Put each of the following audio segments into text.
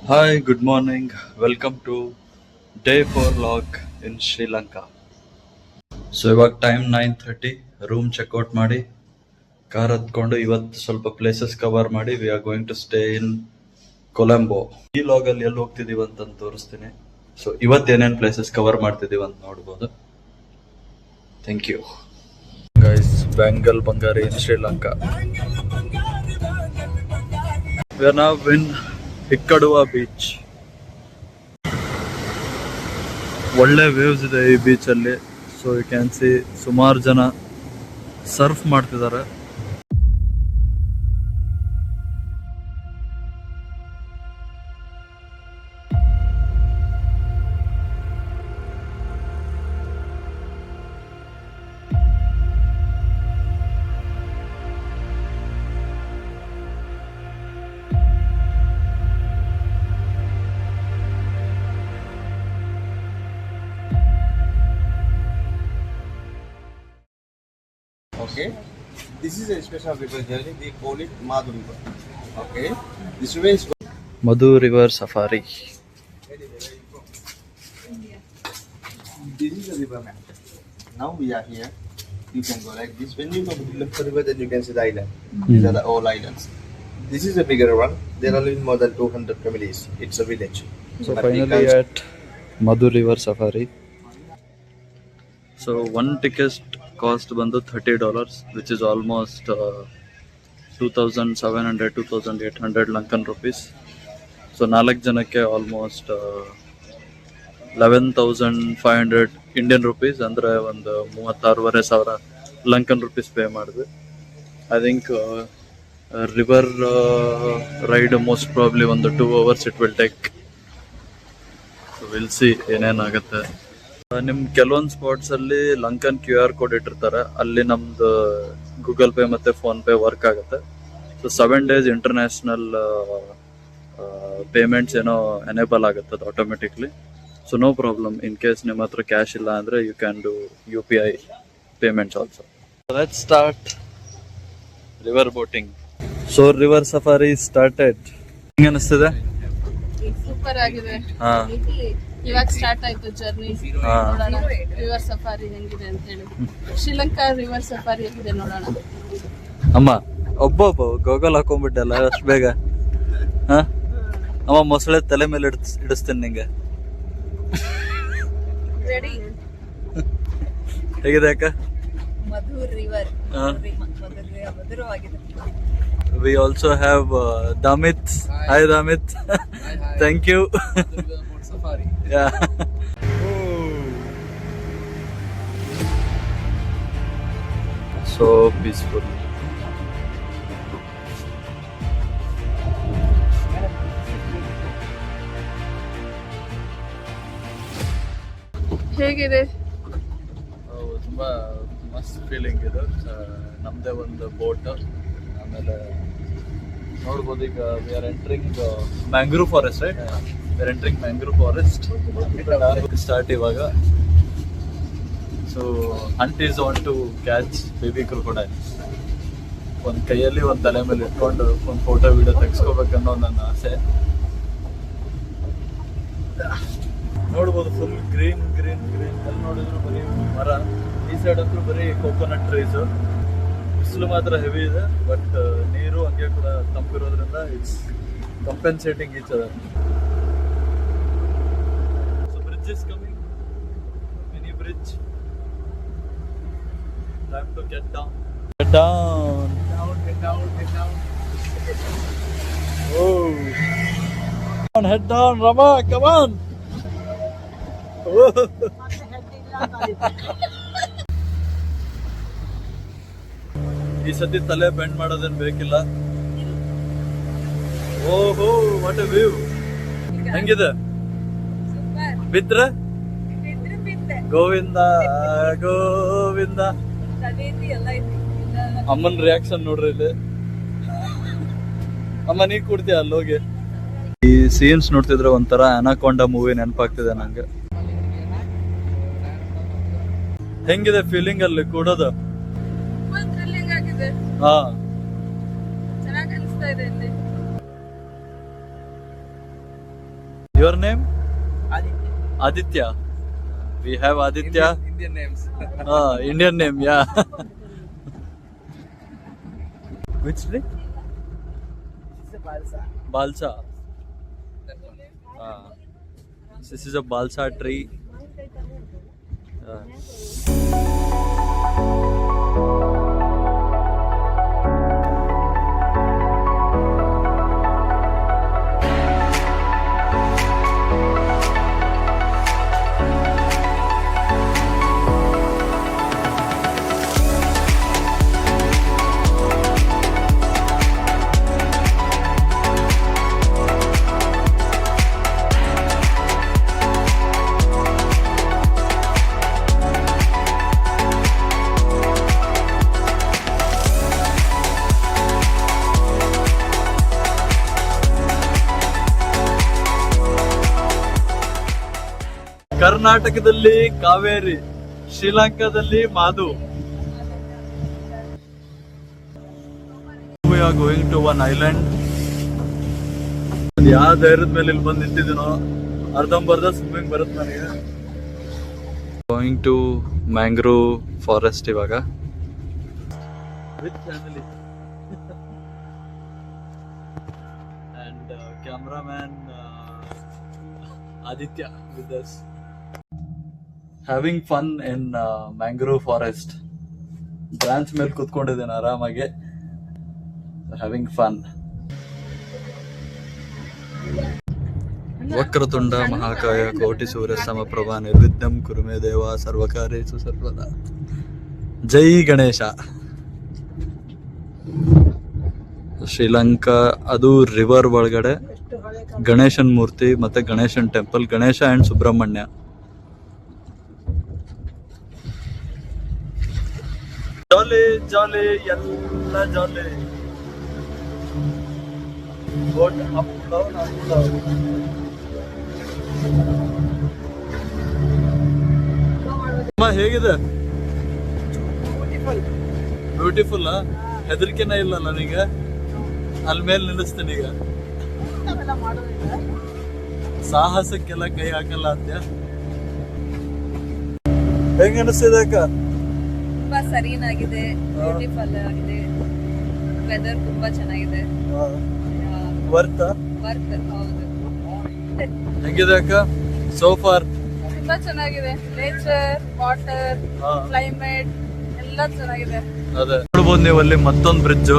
Hi, good morning. Welcome to day 4 log in Sri Lanka. So ಇವಾಗ time 9:30 room checkout ಮಾಡಿ car ಹತ್ಕೊಂಡು ಇವತ್ತು ಸ್ವಲ್ಪ ಪ್ಲೇಸಸ್ ಕವರ್ ಮಾಡಿ we are going to stay in Colombo. ಈ ಲಾಗ್ ಅಲ್ಲಿ ಎಲ್ಲಿ ಹೋಗ್ತಿದೀವಿ ಅಂತ ತೋರಿಸ್ತೀನಿ. ಸೊ ಇವತ್ತು ಏನೇನು ಪ್ಲೇಸಸ್ ಕವರ್ ಮಾಡ್ತಿದೀವಿ ಅಂತ ನೋಡ್ಬೋದು. Thank you guys. ಬೆಂಗಲ್ ಬಂಗಾರಿ in Sri Lanka. We are now in Hikkaduwa beach. ಒಳ್ಳೆ ವೇವ್ಸ್ ಇದೆ ಈ ಬೀಚಲ್ಲಿ. ಸೊ ಯು ಕ್ಯಾನ್ ಸಿ ಸುಮಾರು ಜನ ಸರ್ಫ್ ಮಾಡ್ತಿದ್ದಾರೆ. Okay, this is a special river journey. We call it Madhu River. Okay, this river is Madhu river safari. this is the river map. Now we are here. You can go like this. When you go to the river, then you can see the island. These are the all islands. This is a bigger one. There are living more than 200 families. It's a village. So But we finally can't- at Madu river safari. So one ticket cost ಬಂದು $30, which is almost 2,700 2,800 Lankan rupees. So 4 ಜನಕ್ಕೆ almost 11,500 Indian rupees, ಅಂದರೆ ಒಂದು 36,500 Lankan rupees pay ಮಾಡಿದ್ವಿ. I think river ride most probably ಒಂದು 2 hours it will take. Will see ಏನೇನಾಗುತ್ತೆ. ನಿಮ್ ಕೆಲವೊಂದು spots ಅಲ್ಲಿ ಲಂಕನ್ QR ಕೋಡ್ ಇಟ್ಟಿರ್ತಾರೆ, ಅಲ್ಲಿ ನಮ್ದು ಗೂಗಲ್ ಪೇ ಮತ್ತೆ ಫೋನ್ ಪೇ ವರ್ಕ್ ಆಗುತ್ತೆ. ಸೊ 7 days ಇಂಟರ್ನ್ಯಾಷನಲ್ ಪೇಮೆಂಟ್ಸ್ ಏನೋ ಎನೇಬಲ್ ಆಗುತ್ತೆ ಅದು automatically. So no problem. In case ನಿಮ್ಮ ಹತ್ರ ಕ್ಯಾಶ್ ಇಲ್ಲ ಅಂದ್ರೆ you can do UPI payments also. Let's start river boating. So river safari started. ಹೆಂಗ ಅನಿಸ್ತಿದೆ? ಸೂಪರ್ ಆಗಿದೆ. ಹಾ, ಇವಾಗ ಸ್ಟಾರ್ಟ್ ಆಯ್ತು ಜರ್ನಿ. ಹಾ. ನೋಡೋಣ ರಿವರ್ ಸಫಾರಿ ಹೆಂಗಿದೆ ಅಂತ ಹೇಳಿ. ಶ್ರೀಲಂಕಾ ರಿವರ್ ಸಫಾರಿ ಹೇಗಿದೆ ನೋಡೋಣ. ಅಮ್ಮ ಒಬ್ಬೊಬ್ಬ ಗೋಗಲ್ ಹಾಕೊಂಡ್ಬಿಟ್ಟಲ್ಲ ಅಷ್ಟು ಬೇಗ. ಹಾ ಅಮ್ಮ, ಮೊಸಳೆ ತಲೆ ಮೇಲೆ ಇಡಿಸ್ತೀನಿ ನಿಂಗೆ. ರೆಡಿ? ಹೇಗಿದೆ ಅಕ್ಕ? ಮಧು ರಿವರ್ ಮಧುರವಾಗಿದೆ. We also have Damith. Hi Damith. Thank you. So peaceful. ಹೇಗಿದೆ? ತುಂಬಾ ಮಸ್ತ್ ಫೀಲಿಂಗ್ ಇದು. ನಮ್ದೇ ಒಂದು ಬೋಟ್. ಆಮೇಲೆ ನೋಡ್ಬೋದು ಈಗ we are entering mangrove forest. Right, we are entering mangrove forest. Start ಇವಾಗ. So hunt is on to catch baby crocodile. ಒಂದು ಕೈಯಲ್ಲಿ ಒಂದು ತಲೆ ಮೇಲೆ ಇಟ್ಕೊಂಡು ಒಂದು ಫೋಟೋ ವಿಡಿಯೋ ತೆಗೆಸ್ಕೋಬೇಕನ್ನೋ ನನ್ನ ಆಸೆ. ನೋಡ್ಬೋದು ಫುಲ್ ಗ್ರೀನ್ ಗ್ರೀನ್ ಗ್ರೀನ್. ಎಲ್ಲಿ ನೋಡಿದ್ರು ಬರೀ ಮರ. ಈ ಸೈಡ್ ಅಂತೂ ಬರೀ ಕೋಕೋನಟ್ ಟ್ರೀಸ್. ಬಿಸಿಲು ಮಾತ್ರ ಹೆವಿ ಇದೆ, ಬಟ್ ನೀರು ಹಂಗೆ ಕೂಡ ತಂಪಿರೋದ್ರಿಂದ it's compensating each other. So bridge is coming, mini bridge. Time to get down. Get down. Get down. Oh. Head down, Rama. Come on. ಈ ಸತಿ ತಲೆ ಬೆಂಡ್ ಮಾಡೋದೇನು ಬೇಕಿಲ್ಲ. ಓಹೋ, ವಾಟ್ ಎ ವ್ಯೂ. ಹೆಂಗಿದೆ? ಬಿದ್ರೆ ಗೋವಿಂದ ಗೋವಿಂದ. ಅಮ್ಮನ ರಿಯಾಕ್ಷನ್ ನೋಡ್ರಿ ಇಲ್ಲಿ. ಅಮ್ಮ ನೀ ಕೊಡ್ತೀಯ ಅಲ್ಲೋಗಿ? ಈ ಸೀನ್ಸ್ ನೋಡ್ತಿದ್ರೆ ಒಂಥರ ಅನಾಕೊಂಡಾ ಮೂವಿ ನೆನಪಾಗ್ತಿದೆ ನಂಗೆ. ಹೆಂಗಿದೆ ಫೀಲಿಂಗ್ ಅಲ್ಲಿ ಕೂಡೋದು? ಹಾ, ಚೆನ್ನಾಗಿ ಅನಿಸ್ತಾ ಇದೆ ಇಲ್ಲಿ. Your name? Aditya. We have Aditya. Indian names. Indian name, yeah. Which tree? Balsa. This is a balsa tree. ಕರ್ನಾಟಕದಲ್ಲಿ ಕಾವೇರಿ, ಶ್ರೀಲಂಕಾದಲ್ಲಿ Madhu. We are going to one island. ಯಾವ ಧೈರ್ಯದ ಮೇಲೆ ಇಲ್ಲಿ ಬಂದು ನಿಂತಿದ್ದೀನೋ ಅರ್ಧಂಬರ್ಧ ಸ್ವಿಮ್ಮಿಂಗ್ ಬರುತ್ತೆ ನನಗೆ. ಗೋಯಿಂಗ್ ಟು ಮ್ಯಾಂಗ್ರೋವ್ ಫಾರೆಸ್ಟ್ ಇವಾಗ with family and cameraman Aditya with us. Having fun in mangrove forest. Branch ಮೇಲೆ ಕೂತ್ಕೊಂಡಿದ್ದೇನೆ ಆರಾಮಾಗಿ. Having fun. ವಕ್ರತುಂಡ ಮಹಾಕಾಯ ಕೋಟಿ ಸೂರ್ಯ ಸಮಪ್ರಭಾ ನಿರ್ವಿಘ್ನಂ ಕುರು ಮೇ ದೇವ ಸರ್ವಕಾರ್ಯೇಷು ಸರ್ವದಾ. ಜೈ ಗಣೇಶ. ಶ್ರೀಲಂಕಾ ಅದು ರಿವರ್ ಒಳಗಡೆ ಗಣೇಶನ್ ಮೂರ್ತಿ ಮತ್ತೆ ಗಣೇಶನ್ temple, Ganesha and Subrahmanya. Jolly jolly ಎಲ್ಲ jolly. Boat up down up down. ಹೇಗಿದೆ? ಬ್ಯೂಟಿಫುಲ್. ಹೆದರಿಕೆನ ಇಲ್ಲ ನನಗೆ. ಅಲ್ಲಿ ಮೇಲೆ ನಿಲ್ಲಿಸ್ತೀನಿ ಈಗ. ಸಾಹಸಕ್ಕೆಲ್ಲ ಕೈ ಹಾಕಲ್ಲ ಅಂತ್ಯ. ಹೆಂಗ ಅನಿಸ್ತಿದೆ ಅಕ್ಕ? ತುಂಬಾ ಸರಿಯಾಗಿದೆ, ಬ್ಯೂಟಿಫುಲ್ ಆಗಿದೆ, ವೆದರ್ ತುಂಬಾ ಚೆನ್ನಾಗಿದೆ. ವರ್ತ್ ಹೌದು. ಹೆಂಗಿದೆ ಅಕ್ಕ ಸೋ ಫಾರ್? ತುಂಬಾ ಚೆನ್ನಾಗಿದೆ. ನೇಚರ್, ವಾಟರ್, ಕ್ಲೈಮೇಟ್ ಎಲ್ಲ ಚೆನ್ನಾಗಿದೆ. ಅದೇ ನೋಡ್ಬೋದು ನೀವು ಅಲ್ಲಿ ಮತ್ತೊಂದು bridge.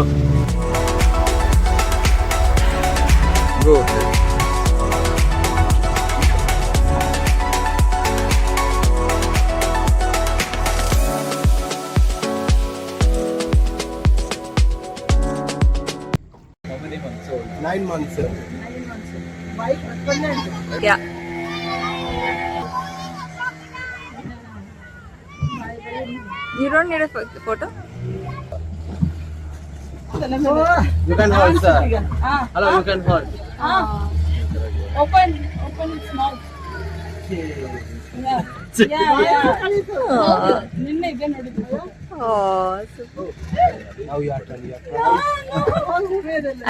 Nine months. Yeah. You don't need a photo? You can hold, sir. Hello, you can hold. Open its mouth. ನಿನ್ನೆ ಇದೆ ನೋಡಿದ್ದು. Oh, super. Now you are turning.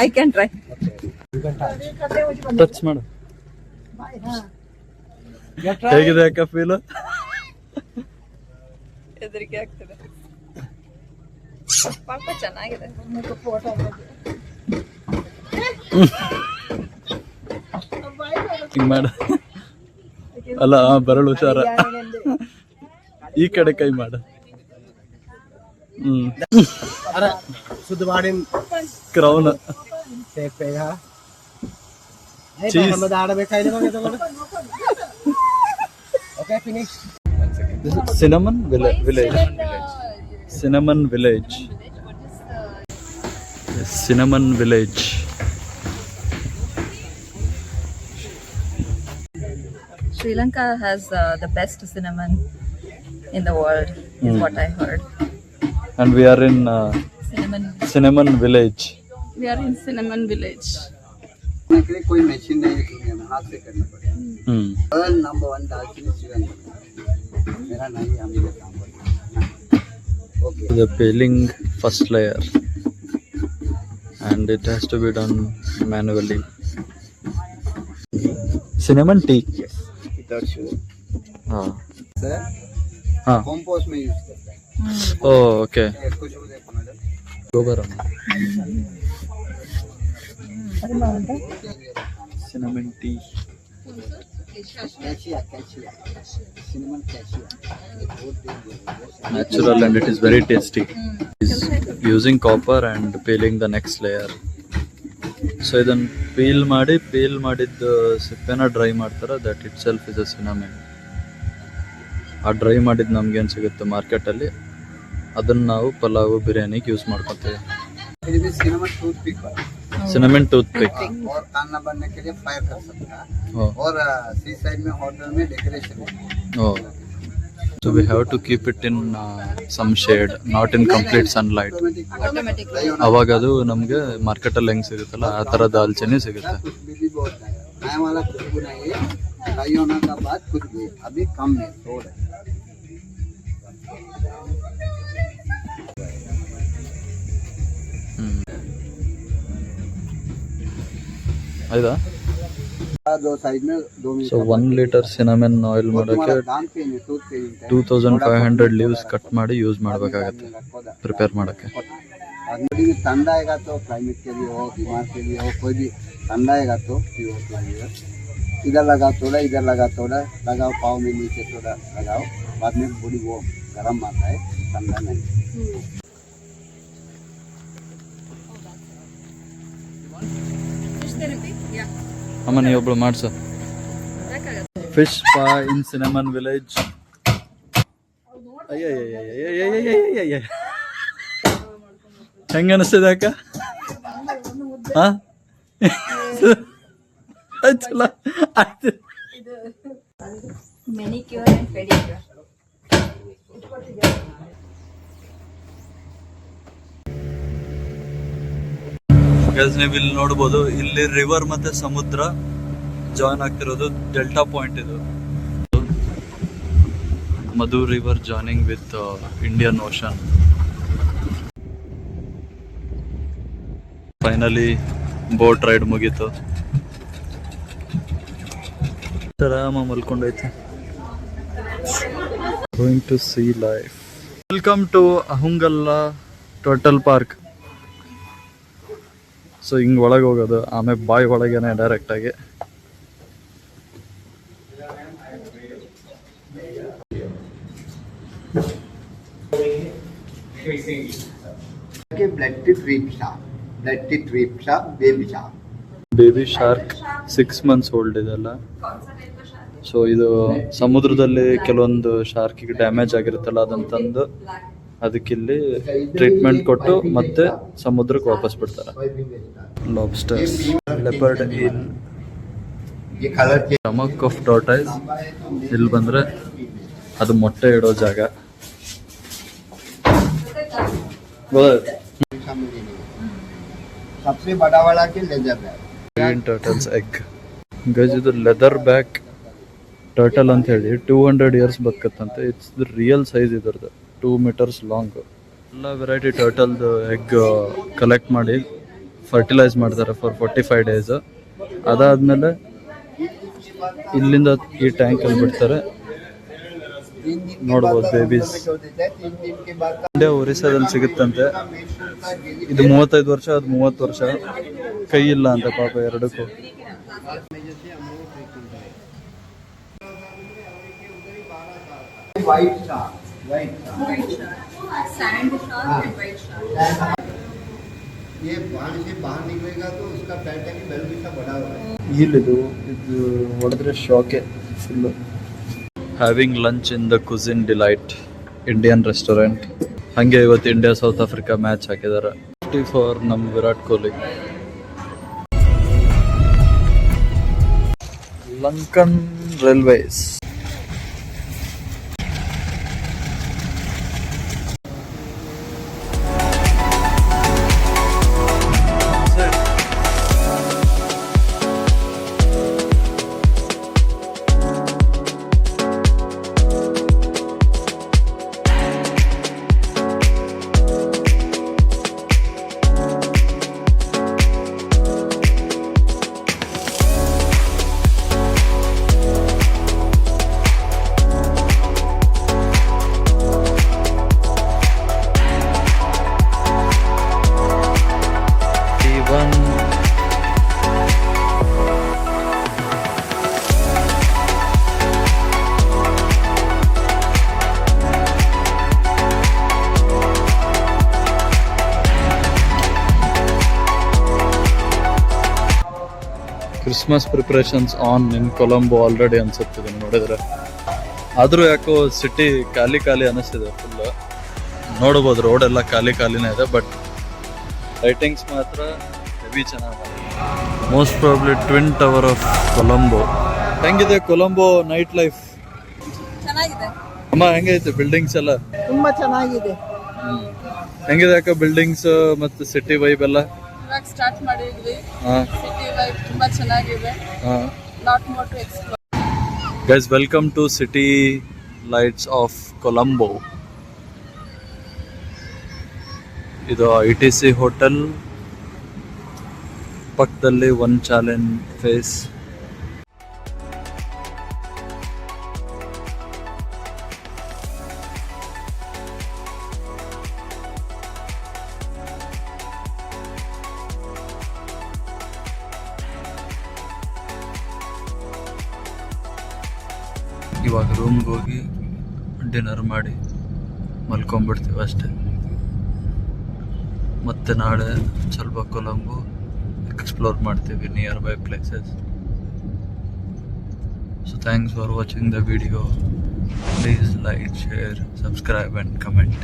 I can try. You can touch. Touch ಮಾಡು. ಹೇಗಿದೆ ಅಕ್ಕ feel? ಹೆದರಿಕೆ ಆಗ್ತದೆ. ಪಾಪ ಚೆನ್ನಾಗಿದೆ. ಹಿಂಗ್ ಮಾಡ. ಅಲ್ಲ ಬರಳು ಹುಷಾರ. ಈ ಕಡೆ ಕೈ ಮಾಡ. शुद्ध वाड़िन ಕ್ರೌನ್ शेप पे हा Cheese. हम दाड़ में खाइले मगे तो okay finish cinnamon village. Cinnamon village. Cinnamon village. Sri Lanka has the best cinnamon in the world, is what I heard. And we are in cinnamon village. We are in cinnamon village. लिए कोई machine नहीं है दुनिया में, हाथ से करना पड़ेगा। वर्ल्ड नंबर 1 दालचीनी श्रीलंका, मेरा नहीं है, मेरा काम है। Okay, The peeling first layer, and it has to be done manually. Cinnamon T. Yes, without sugar. हाँ Sir, हाँ. compost में use करते हैं. ओ ओके. ये खुशबू देखो मैडम. गोबर cinnamon T. Cassia. Cinnamon cassia. ये बहुत dangerous है. Natural and it is very tasty. Is using copper and peeling the next layer. So ಇದನ್ನ ಪೀಲ್ ಮಾಡಿದ್ದು ಸಿಪ್ಪೆನ ಡ್ರೈ ಮಾಡ್ತಾರೆ. That it self is a cinnamon. ಆ ಡ್ರೈ ಮಾಡಿದ್ದು ನಮ್ಗೇನು ಸಿಗುತ್ತೆ ಮಾರ್ಕೆಟಲ್ಲಿ, ಅದನ್ನ ನಾವು ಪಲಾವು ಬಿರಿಯಾನಿಗೆ ಯೂಸ್ ಮಾಡ್ಕೊತೀವಿ. फिर भी cinnamon toothpick है. Cinnamon toothpick. और खाना बनने के लिए फायर कर सकता है. Oh. और सी साइड में होटल में डेकोरेशन है. Oh. So we have to keep it in some shade, not in complete sunlight. Automatic. ಅವಾಗ ಅದು ನಮಗೆ ಮಾರ್ಕೆಟಲ್ಲಿ ಹೆಂಗೆ ಸಿಗುತ್ತಲ್ಲ ಆ ಥರ ದಾಲ್ಚಿನ್ನಿ ಸಿಗುತ್ತೆ. खुशबू भी बहुत है. नया वाला खुशबू नहीं है. फ्राई होने का बाद खुशबू अभी कम है थोड़ा. ಆಯ್ತಾ? दो साइड में 2 minute. So 1 litre cinnamon oil ಮಾಡೋಕ್ಕೆ दान पे नहीं टूथ पे 2500 ಲೀವ್ಸ್ ಕಟ್ ಮಾಡಿ ಯೂಸ್ ಮಾಡಬೇಕಾಗತ್ತೆ ಪ್ರಿಪೇರ್ ಮಾಡೋಕ್ಕೆ. आदमी भी ठंडा आएगा तो क्लाइमेट के लिए हो, बीमार के लिए हो, कोई भी ठंडा आएगा तो प्योर लगेगा. इधर लगाओ थोड़ा, इधर लगाओ पाँव में नीचे थोड़ा लगाओ. बाद में बॉडी वो गर्म आता है, ठंडा नहीं. ಅಮ್ಮ ನೀ ಒಬ್ಳು ಮಾಡ್ಸು. ಫಿಶ್ ಪಾಯ್ ಇನ್ ಸಿನಮನ್ ವಿಲೇಜ್. ಅಯ್ಯ ಹೆಂಗ ಅನಿಸ್ತದೆ ಅಕ್ಕ? ಹಾ ಚಲ ಆಯ್ತು. Manicure and pedicure. ನೀವು ಇಲ್ಲಿ ನೋಡ್ಬೋದು, ಇಲ್ಲಿ ರಿವರ್ ಮತ್ತೆ ಸಮುದ್ರ ಜಾಯಿನ್ ಆಗ್ತಿರೋದು ಡೆಲ್ಟಾ ಪಾಯಿಂಟ್. ಇದು Madu river joining with Indian Ocean. Finally boat ride ಮುಗೀತು. ಆರಾಮ ಮಲ್ಕೊಂಡೈತೆ. Going to sea life. Welcome to Ahungalla turtle park. ಸೊ ಹಿಂಗೆ ಒಳಗೆ ಹೋಗೋದು, ಆಮೇಲೆ ಬಾಯ್ ಒಳಗೇನೆ ಡೈರೆಕ್ಟಾಗಿ. Black tip reef shark, baby shark. Baby shark 6 months old ಇದೆಲ್ಲ. ಸೊ ಇದು ಸಮುದ್ರದಲ್ಲಿ ಕೆಲವೊಂದು ಶಾರ್ಕಿಗೆ ಡ್ಯಾಮೇಜ್ ಆಗಿರುತ್ತಲ್ಲ, ಅದನ್ನ ತಂದು ಅದಕ್ಕಿಲ್ಲಿ ಟ್ರೀಟ್ಮೆಂಟ್ ಕೊಟ್ಟು ಮತ್ತೆ ಸಮುದ್ರಕ್ಕೆ ವಾಪಸ್ ಬಿಡ್ತಾರೆ. ಲಾಬ್ಸ್ಟರ್ಸ್, ಲೆಪರ್ಡ್ ಈಲ್, ये कलर के ಸ್ಟಮಕ್ ಆಫ್ ಟಾರ್ಟಾಯ್ಸ್. ಇಲ್ಲಿ ಬಂದ್ರೆ ಅದು ಮೊಟ್ಟೆ ಇಡೋ ಜಾಗ. सबसे बड़ा वाला के लेजर है. Green turtles egg. ಗೈಸ್ ಇದು ಲೆದರ್ ಬ್ಯಾಕ್ ಟರ್ಟಲ್ ಅಂತ ಹೇಳಿ 200 years ಬದುಕತ್ತಂತೆ. ಇಟ್ಸ್ ದ ರಿಯಲ್ ಸೈಜ್ ಇದ್ರದ್ದು, 2 meters ಲಾಂಗ್. ಎಲ್ಲ ವೆರೈಟಿ ಟರ್ಟಲ್ದು ಎಗ್ ಕಲೆಕ್ಟ್ ಮಾಡಿ ಫರ್ಟಿಲೈಸ್ ಮಾಡ್ತಾರೆ ಫಾರ್ 45 days. ಅದಾದ್ಮೇಲೆ ಇಲ್ಲಿಂದ ಈ ಟ್ಯಾಂಕಲ್ಲಿ ಬಿಡ್ತಾರೆ. ನೋಡ್ಬೋದು ಬೇಬೀಸ್. ಇಂಡಿಯಾ ಒರಿಸ್ಸಾದಲ್ಲಿ ಸಿಗುತ್ತಂತೆ. ಇದು 35 ವರ್ಷ, ಅದು 30 ವರ್ಷ. ಕೈ ಇಲ್ಲ ಅಂತ ಪಾಪ ಎರಡಕ್ಕೂ. White shark. Sand shark and white shark. ये पानी से बाहर निकलेगा तो उसका पैटर्न बेल जैसा बड़ा हुआ है. ಇಲ್ಲಿದು ಇದು ಹೊಡೆದ್ರೆ ಶಾಕೆ full. Having lunch in the cuisine delight Indian restaurant. ಹಾಗೆ ಇವತ್ತು ಇಂಡಿಯಾ ಸೌತ್ ಆಫ್ರಿಕಾ ಮ್ಯಾಚ್ ಹಾಕಿದ್ದಾರೆ. 54 ನಮ್ಮ Virat Kohli. Lankan railways. Christmas preparations on in Colombo already ಅನ್ಸುತ್ತಿದೆ ನೋಡಿದ್ರೆ. ಆದರೂ ಯಾಕೋ ಸಿಟಿ ಖಾಲಿ ಖಾಲಿ ಅನಿಸ್ತಿದೆ ಫುಲ್. ನೋಡ್ಬೋದು ರೋಡ್ ಎಲ್ಲ ಖಾಲಿ ಖಾಲಿನೇ ಇದೆ, ಬಟ್ ಲೈಟಿಂಗ್ಸ್ ಮಾತ್ರ ಹೆವಿ ಚೆನ್ನಾಗಿ. Most probably twin tower of Colombo. ಹೆಂಗಿದೆ ಕೊಲಂಬೋ ನೈಟ್ ಲೈಫ್? ಚೆನ್ನಾಗಿದೆ. ಅಮ್ಮ ಹೆಂಗೈತೆ ಬಿಲ್ಡಿಂಗ್ಸ್ ಎಲ್ಲ? ತುಂಬಾ ಚೆನ್ನಾಗಿದೆ. ಹೆಂಗಿದೆ ಅಕ್ಕ ಬಿಲ್ಡಿಂಗ್ಸ್ ಮತ್ತು ಸಿಟಿ ವೈಬ್ ಎಲ್ಲ? ಇವಾಗ ಸ್ಟಾರ್ಟ್ ಮಾಡಿದ್ವಿ. ಹಾಂ ಸಿಟಿ ವೈಬ್ ತುಂಬಾ ಚೆನ್ನಾಗಿದೆ. ಹಾಂ. Lot more to explore. Guys, welcome to city lights of Colombo. ಇದು ITC ಹೋಟೆಲ್ ಪಕ್ಕದಲ್ಲಿ ಒನ್ ಚಾಲೆಂಜ್ ಫೇಸ್. ಇವಾಗ ರೂಮ್ಗೆ ಹೋಗಿ ಡಿನ್ನರ್ ಮಾಡಿ ಮಲ್ಕೊಂಡ್ಬಿಡ್ತೀವಿ ಅಷ್ಟೇ. ಮತ್ತೆ ನಾಳೆ ಸ್ವಲ್ಪ ಕೊಲಂಬೋ ಎಕ್ಸ್ಪ್ಲೋರ್ ಮಾಡ್ತೀವಿ near by places. So thanks for watching the video. Please like, share, subscribe and comment.